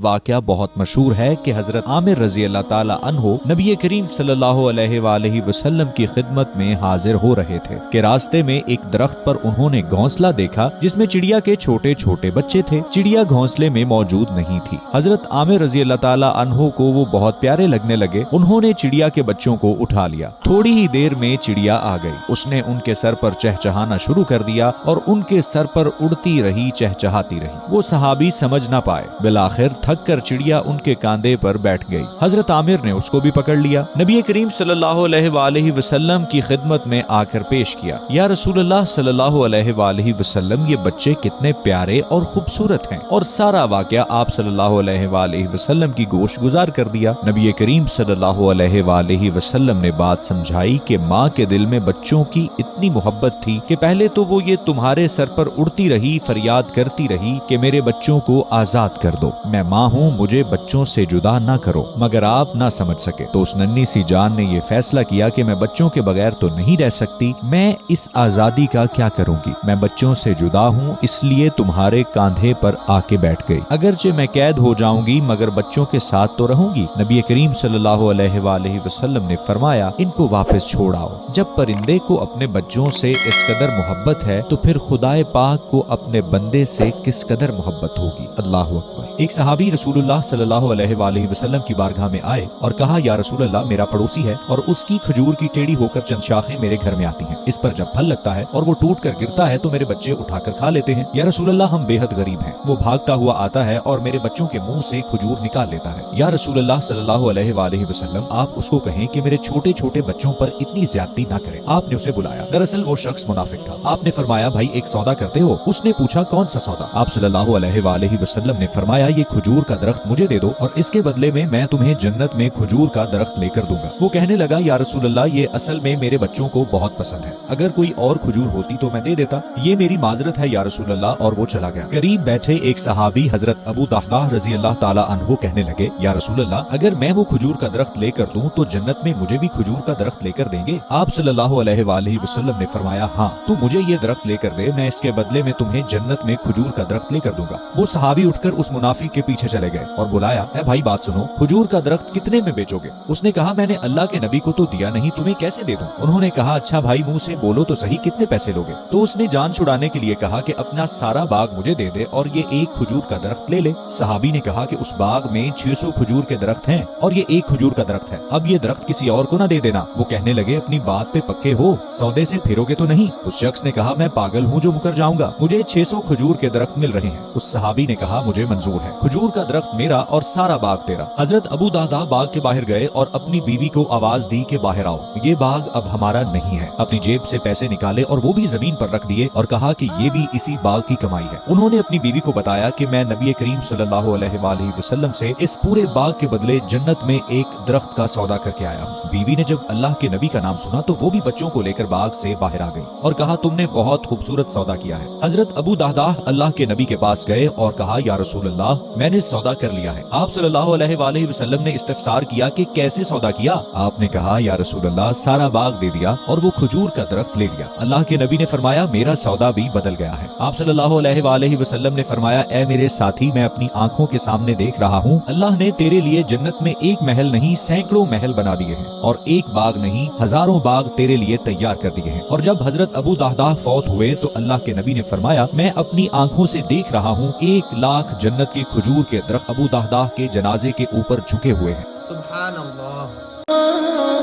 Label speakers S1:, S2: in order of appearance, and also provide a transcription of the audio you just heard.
S1: वाक़या बहुत मशहूर है कि हजरत आमिर रजी अल्लाह ताला अन्हो नबी करीम सल्लल्लाहु अलैहि वसल्लम की खिदमत में हाजिर हो रहे थे कि रास्ते में एक दरख्त पर उन्होंने घोंसला देखा जिसमें चिड़िया के छोटे छोटे बच्चे थे। चिड़िया घोंसले में मौजूद नहीं थी। हजरत आमिर रजी अल्लाह ताला अन्हो को वो बहुत प्यारे लगने लगे। उन्होंने चिड़िया के बच्चों को उठा लिया। थोड़ी ही देर में चिड़िया आ गई। उसने उनके सर पर चहचहाना शुरू कर दिया और उनके सर पर उड़ती रही, चहचहाती रही। वो सहाबी समझ ना पाए। बिलाखिर थक कर चिड़िया उनके कांधे पर बैठ गई। हजरत आमिर ने उसको भी पकड़ लिया। नबी करीम सल्लल्लाहु अलैहि वसल्लम की खिदमत में आकर पेश किया, या रसूलुल्लाह सल्लल्लाहु अलैहि वसल्लम, ये बच्चे कितने प्यारे और खूबसूरत हैं। और सारा वाकया आप सल्लल्लाहु अलैहि वसल्लम की गोश गुजार कर दिया। नबी करीम सल्लल्लाहु अलैहि वसल्लम ने बात समझाई कि माँ के दिल में बच्चों की इतनी मोहब्बत थी कि पहले तो वो ये तुम्हारे सर पर उड़ती रही, फरियाद करती रही कि मेरे बच्चों को आजाद कर दो, मैं माँ हूँ, मुझे बच्चों से जुदा ना करो। मगर आप ना समझ सके तो उस नन्ही सी जान ने ये फैसला किया कि मैं बच्चों के बगैर तो नहीं रह सकती, मैं इस आजादी का क्या करूंगी, मैं बच्चों से जुदा हूँ, इसलिए तुम्हारे कांधे पर आके बैठ गई। अगरचे मैं कैद हो जाऊंगी मगर बच्चों के साथ तो रहूंगी। नबी करीम सल्लल्लाहु अलैहि वसल्लम ने फरमाया, इनको वापस छोड़ आओ। जब परिंदे को अपने बच्चों से इस कदर मोहब्बत है तो फिर खुदाए पाक को अपने बंदे से किस कदर मोहब्बत होगी। अल्लाह हू अकबर। एक सहाबी रसूलुल्लाह सल्लल्लाहु अलैहि वसल्लम की बारगाह में आए और कहा, या रसूलल्लाह, मेरा पड़ोसी है और उसकी खजूर की टेढ़ी होकर चंद शाखें मेरे घर में आती हैं। इस पर जब फल लगता है और वो टूट कर गिरता है तो मेरे बच्चे उठाकर खा लेते हैं। या रसूलल्लाह, हम बेहद गरीब हैं। वो भागता हुआ आता है और मेरे बच्चों के मुंह से खजूर निकाल लेता है। या रसूलल्लाह सल्लल्लाहु अलैहि वसल्लम, आप उसको कहें कि मेरे छोटे छोटे बच्चों पर इतनी ज्यादती ना करे। आपने उसे बुलाया। दरअसल वो शख्स मुनाफिक था। आपने फरमाया, भाई एक सौदा करते हो? उसने पूछा, कौन सा सौदा? आप सल्लल्लाहु अलैहि वसल्लम ने फरमाया, ये खजूर का दरख्त मुझे दे दो और इसके बदले में मैं तुम्हें जन्नत में खजूर का दरख्त लेकर दूंगा। वो कहने लगा, या रसूलल्लाह, ये असल में मेरे बच्चों को बहुत पसंद है, अगर कोई और खजूर होती तो मैं दे देता, ये मेरी माजरत है या रसूलल्लाह। और वो चला गया। करीब बैठे एक सहाबी हजरत अबू दाहदाह रजी अल्लाह ताला अन्हु कहने लगे, या रसूलल्लाह, अगर मैं वो खजूर का दरख्त लेकर दूं तो जन्नत में मुझे भी खजूर का दरख्त लेकर देंगे? आप सल्लल्लाहु अलैहि वसल्लम ने फरमाया, हाँ, तू मुझे ये दरख्त लेकर दे, मैं इसके बदले में तुम्हें जन्नत में खजूर का दरख्त लेकर दूंगा। वो सहाबी उठकर उस मुनाफिक के पीछे चले गए और बुलाया, ए भाई बात सुनो, खजूर का दरख्त कितने में बेचोगे? उसने कहा, मैंने अल्लाह के नबी को तो दिया नहीं, तुम्हें कैसे दे दूं? उन्होंने कहा, अच्छा भाई मुंह से बोलो तो सही, कितने पैसे लोगे? तो उसने जान छुड़ाने के लिए कहा कि अपना सारा बाग मुझे दे दे और ये एक खजूर का दरख्त ले ले। सहाबी ने कहा कि उस बाग में 600 खजूर के दरख्त हैं और ये एक खजूर का दरख्त है, अब ये दरख्त किसी और को ना दे देना। वो कहने लगे, अपनी बात पे पक्के हो, सौदे से फिरोगे तो नहीं? उस शख्स ने कहा, मैं पागल हूँ जो मुकर जाऊंगा, मुझे 600 खजूर के दरख्त मिल रहे हैं। उस सहाबी ने कहा, मुझे मंजूर है, खजूर का दरख्त मेरा और सारा बाग तेरा। हजरत अबू दाहदाह बाग के बाहर गए और अपनी बीवी को आवाज दी कि बाहर आओ, ये बाग अब हमारा नहीं है। अपनी जेब से पैसे निकाले और वो भी जमीन पर रख दिए और कहा कि ये भी इसी बाग की कमाई है। उन्होंने अपनी बीवी को बताया कि मैं नबी करीम सल्लल्लाहु अलैहि वसल्लम से इस पूरे बाग के बदले जन्नत में एक दरख्त का सौदा करके आया हूँ। बीवी ने जब अल्लाह के नबी का नाम सुना तो वो भी बच्चों को लेकर बाग से बाहर आ गई और कहा, तुमने बहुत खूबसूरत सौदा किया है। हजरत अबू दाहदाह अल्लाह के नबी के पास गए और कहा, या रसूल अल्लाह, मैंने सौदा कर लिया है। आप सल्लल्लाहु अलैहि वसल्लम ने इस्तफसार किया कि कैसे सौदा किया? आपने कहा, या रसूल अल्लाह, सारा बाग दे दिया और वो खजूर का दरख्त ले लिया। अल्लाह के नबी ने फरमाया, मेरा सौदा भी बदल गया है। आप सल्लल्लाहु अलैहि वसल्लम ने फरमाया, ए मेरे साथी, मैं अपनी आंखों के सामने देख रहा हूँ, अल्लाह ने तेरे लिए जन्नत में एक महल नहीं सैकड़ों महल बना दिए हैं और एक बाग नहीं हजारों बाग तेरे लिए तैयार कर दिए हैं। और जब हजरत अबू दाहदाह फौत हुए तो अल्लाह के नबी ने फरमाया, मैं अपनी आंखों से देख रहा हूँ 1 लाख जन्नत के खजूर के दरख्त अबू दाहदाह के जनाजे के ऊपर झुके हुए हैं।
S2: सुभान अल्लाह।